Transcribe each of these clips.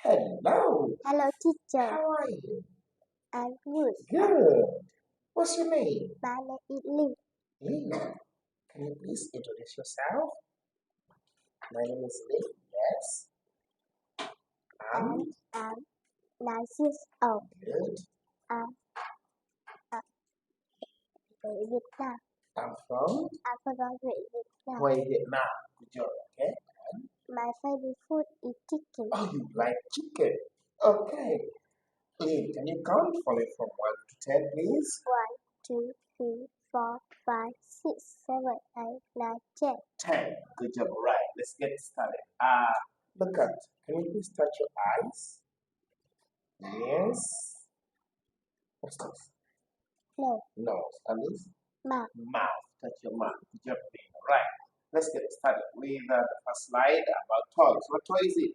Hello. Hello, teacher. How are you? I'm good. Good. What's your name? My name is Lee. Lee. Can you please introduce yourself? My name is Lee. Yes. I'm 9 years old. Good. I'm ở Việt Nam. I'm from I'm from Việt Nam. Hue, Vietnam. Good job. Okay. My favorite food is chicken. Oh, you like chicken? Okay. Lee, can you count for me from 1 to 10, please? 1, 2, 3, 4, 5, 6, 7, 8, 9, 10. 10. Good job. All right. Let's get started. Look at. Can you please touch your eyes? Yes. What's this? No, Nose. And this? mouth. Mouth. Touch your mouth. Good job. All right. Let's get started with the first slide about toys. What toy is it?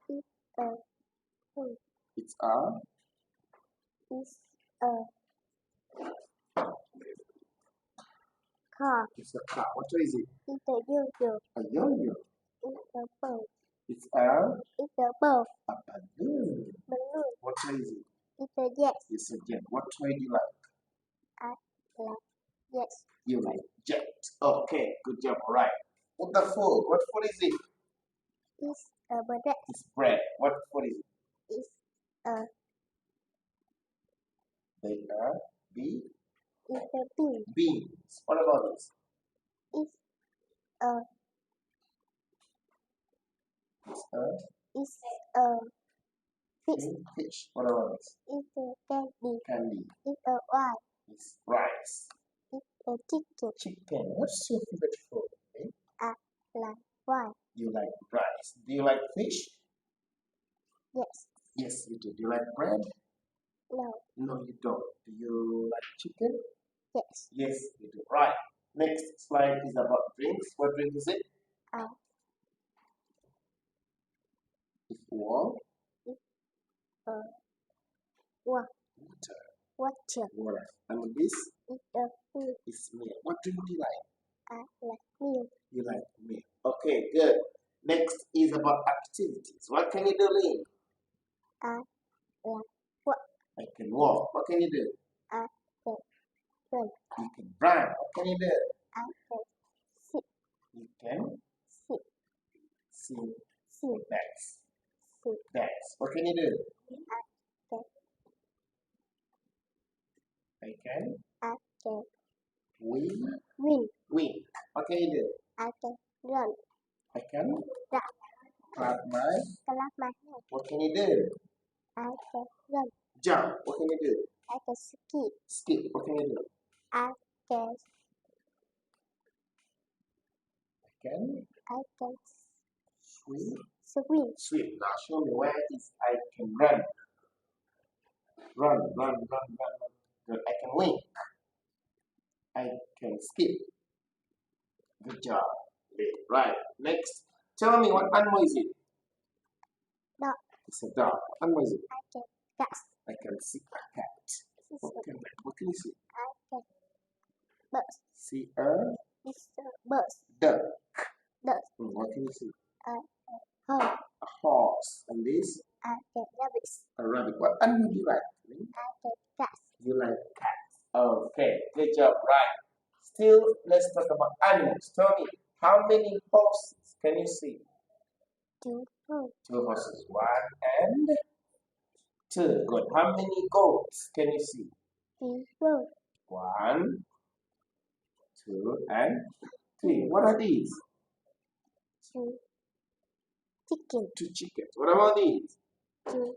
It's It's a a car. It's a car. What toy is it? It's a yo-yo. A yo-yo. It's a boat. It's a boat. balloon. Balloon. What toy is it? It's a yes. It's a jet. What toy do you like? I like yes. You like jet. Okay, good job. All right. What the food? What food is it? It's a bread. It's bread. What food is it? It's a They are it's a bean. beans. What about this? It's a It's fish. fish. What about this? It's a candy. Candy. It's a rice. It's rice. It's a chicken. Chicken. What's your favorite food? Eh? I like rice. You like rice. Do you like fish? Yes. Yes, you do. Do you like bread? No. No, you don't. Do you like chicken? Yes. Yes, you do. Right. Next slide is about drinks. What drink is it? It's warm. Water. Water. Water. And this It's a food. is milk. What drink do you like? I like milk. You like milk. Okay, good. Next is about activities. What can you do, Lynn? I like what? I can walk. What can you do? I can run. You can run. What can you do? I can sit. You can Sit. sing. Sit. Dance. Sit. Dance. What can you do? I I can win. win. What can you do? I can run. I can Run. clap my. Clap my hands. What can you do? I can run. Jump. What can you do? I can skip. Skip. What can you do? I can I can swim. swim. Swim. Now show me where is I can run. Run. Good. I can win. I can skip. Good job. Right. Next. Tell me what animal is it? Dog. It's a dog. What animal is it? I can cat. I can see a cat. What can you see? I can bird. See a It's a bird. duck. Duck. What can you see? Home. A horse. And this? I can rabbit. A rabbit. What animal do you like? I can cat. You like cats. Okay, good job. Right. Still, let's talk about animals. Tell me, how many horses can you see? 2 horses. 2 horses. 1 and 2. Good. How many goats can you see? 3 goats. 1, 2, and 3. What are these? 2 chickens. 2 chickens. What about these? 2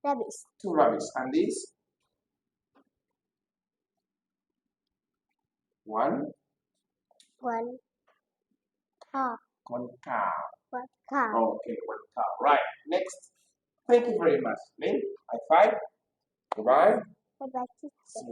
rabbits. 2 rabbits. And these? 1 cow. 1 cow. 1 cow. Okay, 1 cow. Right. Next. Thank you very much. Lynn, high five. Goodbye. Bye bye, teacher.